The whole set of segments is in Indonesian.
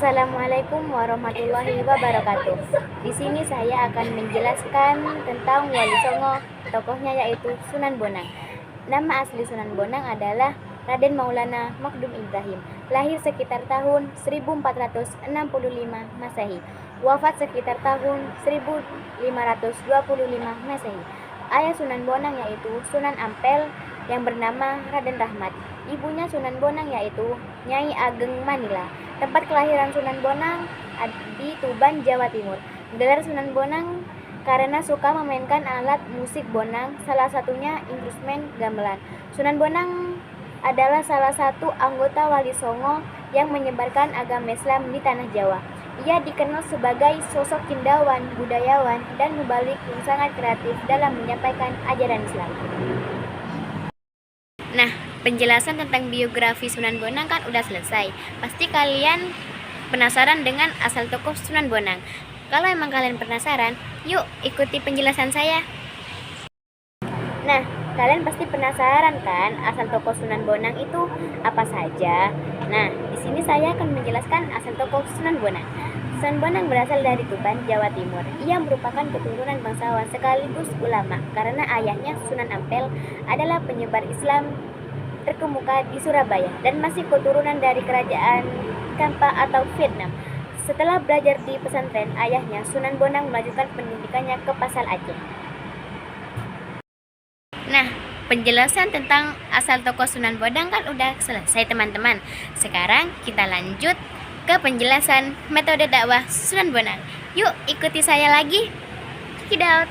Assalamualaikum warahmatullahi wabarakatuh. Di sini saya akan menjelaskan tentang Wali Songo, tokohnya yaitu Sunan Bonang. Nama asli Sunan Bonang adalah Raden Maulana Maghdum Ibrahim. Lahir sekitar tahun 1465 Masehi. Wafat sekitar tahun 1525 Masehi. Ayah Sunan Bonang yaitu Sunan Ampel yang bernama Raden Rahmat. Ibunya Sunan Bonang yaitu Nyai Ageng Manila. Tempat kelahiran Sunan Bonang di Tuban, Jawa Timur. Gelar Sunan Bonang karena suka memainkan alat musik bonang, salah satunya instrumen gamelan. Sunan Bonang adalah salah satu anggota Wali Songo yang menyebarkan agama Islam di tanah Jawa. Ia dikenal sebagai sosok cendawan, budayawan, dan mubalik yang sangat kreatif dalam menyampaikan ajaran Islam. Nah, penjelasan tentang biografi Sunan Bonang kan udah selesai. Pasti kalian penasaran dengan asal tokoh Sunan Bonang. Kalau emang kalian penasaran, yuk ikuti penjelasan saya. Nah, kalian pasti penasaran kan asal tokoh Sunan Bonang itu apa saja? Nah, di sini saya akan menjelaskan asal tokoh Sunan Bonang. Sunan Bonang berasal dari Tuban, Jawa Timur. Ia merupakan keturunan bangsawan sekaligus ulama karena ayahnya Sunan Ampel adalah penyebar Islam terkemuka di Surabaya dan masih keturunan dari kerajaan Kampa atau Vietnam. Setelah belajar di pesantren ayahnya, Sunan Bonang melanjutkan pendidikannya ke Pasal Aceh. Nah, penjelasan tentang asal tokoh Sunan Bonang kan udah selesai teman-teman. Sekarang kita lanjut ke penjelasan metode dakwah Sunan Bonang. Yuk ikuti saya lagi. Check it out.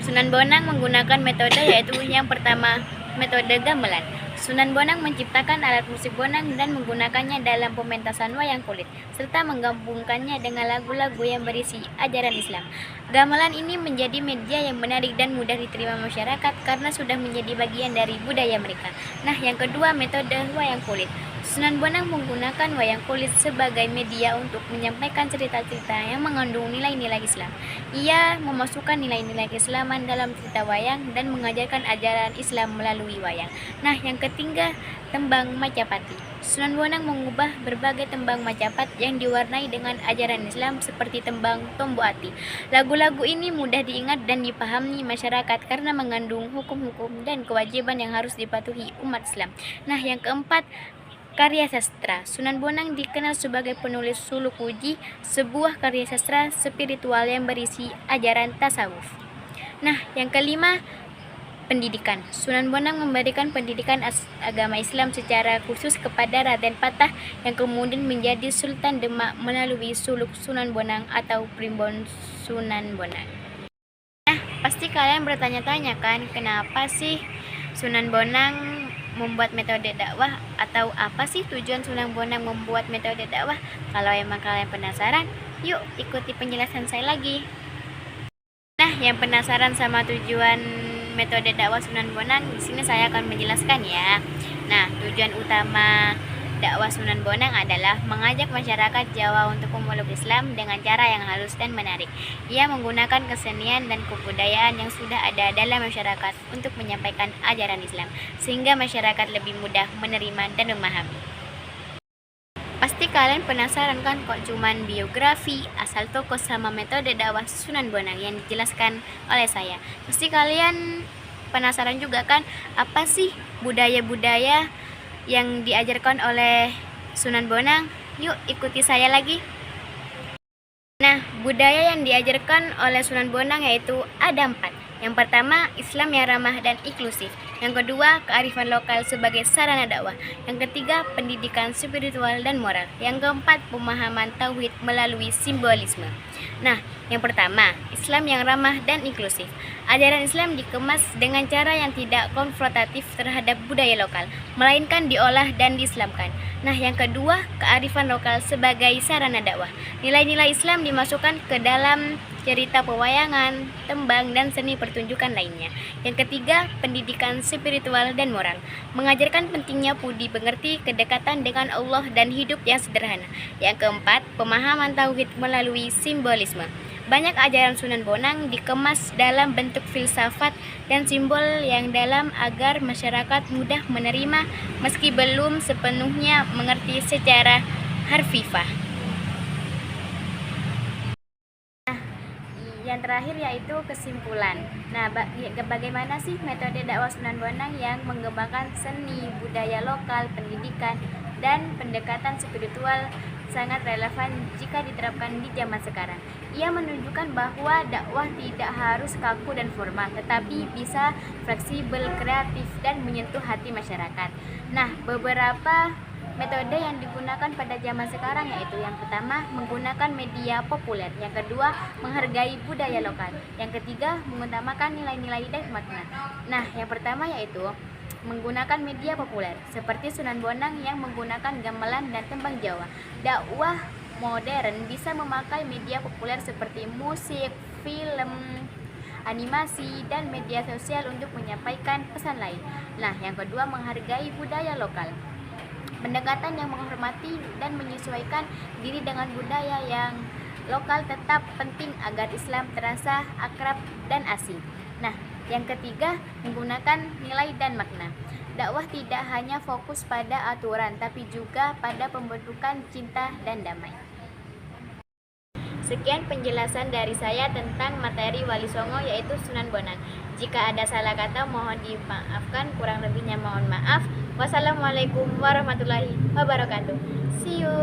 Sunan Bonang menggunakan metode yaitu yang pertama, metode gamelan. Sunan Bonang menciptakan alat musik bonang dan menggunakannya dalam pementasan wayang kulit, serta menggabungkannya dengan lagu-lagu yang berisi ajaran Islam. Gamelan ini menjadi media yang menarik dan mudah diterima masyarakat karena sudah menjadi bagian dari budaya mereka. Nah, yang kedua, metode wayang kulit. Sunan Bonang menggunakan wayang kulit sebagai media untuk menyampaikan cerita-cerita yang mengandung nilai-nilai Islam. Ia memasukkan nilai-nilai keislaman dalam cerita wayang dan mengajarkan ajaran Islam melalui wayang. Nah, yang ketiga, tembang Majapahit. Sunan Bonang mengubah berbagai tembang Majapahit yang diwarnai dengan ajaran Islam seperti tembang Tombo Ati. Lagu-lagu ini mudah diingat dan dipahami masyarakat karena mengandung hukum-hukum dan kewajiban yang harus dipatuhi umat Islam. Nah, yang keempat, karya sastra. Sunan Bonang dikenal sebagai penulis suluk wuji, sebuah karya sastra spiritual yang berisi ajaran tasawuf. Nah, yang kelima, pendidikan. Sunan Bonang memberikan pendidikan agama Islam secara khusus kepada Raden Patah yang kemudian menjadi Sultan Demak melalui suluk Sunan Bonang atau Primbon Sunan Bonang. Nah, pasti kalian bertanya-tanya kan, kenapa sih Sunan Bonang membuat metode dakwah, atau apa sih tujuan Sunan Bonang membuat metode dakwah? Kalau emang kalian penasaran, yuk ikuti penjelasan saya lagi. Nah, yang penasaran sama tujuan metode dakwah Sunan Bonang, di sini saya akan menjelaskan ya. Nah, tujuan utama dakwah Sunan Bonang adalah mengajak masyarakat Jawa untuk memeluk Islam dengan cara yang halus dan menarik. Ia menggunakan kesenian dan kebudayaan yang sudah ada dalam masyarakat untuk menyampaikan ajaran Islam, sehingga masyarakat lebih mudah menerima dan memahami. Pasti kalian penasaran kan kok cuman biografi, asal tokoh sama metode dakwah Sunan Bonang yang dijelaskan oleh saya. Pasti kalian penasaran juga kan, apa sih budaya-budaya yang diajarkan oleh Sunan Bonang? Yuk ikuti saya lagi. Nah, budaya yang diajarkan oleh Sunan Bonang yaitu ada 4. Yang pertama, Islam yang ramah dan inklusif. Yang kedua, kearifan lokal sebagai sarana dakwah. Yang ketiga, pendidikan spiritual dan moral. Yang keempat, pemahaman tauhid melalui simbolisme. Nah, yang pertama, Islam yang ramah dan inklusif. Ajaran Islam dikemas dengan cara yang tidak konfrontatif terhadap budaya lokal, melainkan diolah dan diislamkan. Nah, yang kedua, kearifan lokal sebagai sarana dakwah. Nilai-nilai Islam dimasukkan ke dalam cerita pewayangan, tembang, dan seni pertunjukan lainnya. Yang ketiga, pendidikan spiritual dan moral. Mengajarkan pentingnya budi pekerti, kedekatan dengan Allah, dan hidup yang sederhana. Yang keempat, pemahaman tauhid melalui simbolisme. Banyak ajaran Sunan Bonang dikemas dalam bentuk filsafat dan simbol yang dalam agar masyarakat mudah menerima meski belum sepenuhnya mengerti secara harfiah. Yang terakhir yaitu kesimpulan. Nah, bagaimana sih metode dakwah Sunan Bonang yang mengembangkan seni, budaya lokal, pendidikan, dan pendekatan spiritual sangat relevan jika diterapkan di zaman sekarang. Ia menunjukkan bahwa dakwah tidak harus kaku dan formal, tetapi bisa fleksibel, kreatif, dan menyentuh hati masyarakat. Nah, beberapa metode yang digunakan pada zaman sekarang yaitu yang pertama menggunakan media populer, yang kedua menghargai budaya lokal, yang ketiga mengutamakan nilai-nilai dan makna. Nah, yang pertama yaitu menggunakan media populer seperti Sunan Bonang yang menggunakan gamelan dan tembang Jawa. Dakwah modern bisa memakai media populer seperti musik, film, animasi, dan media sosial untuk menyampaikan pesan lain. Nah, yang kedua menghargai budaya lokal. Pendekatan yang menghormati dan menyesuaikan diri dengan budaya yang lokal tetap penting agar Islam terasa akrab dan asing. Nah, yang ketiga, menggunakan nilai dan makna. Dakwah tidak hanya fokus pada aturan, tapi juga pada pembentukan cinta dan damai. Sekian penjelasan dari saya tentang materi Wali Songo yaitu Sunan Bonang. Jika ada salah kata mohon dimaafkan, kurang lebihnya mohon maaf. Wassalamualaikum warahmatullahi wabarakatuh. See you.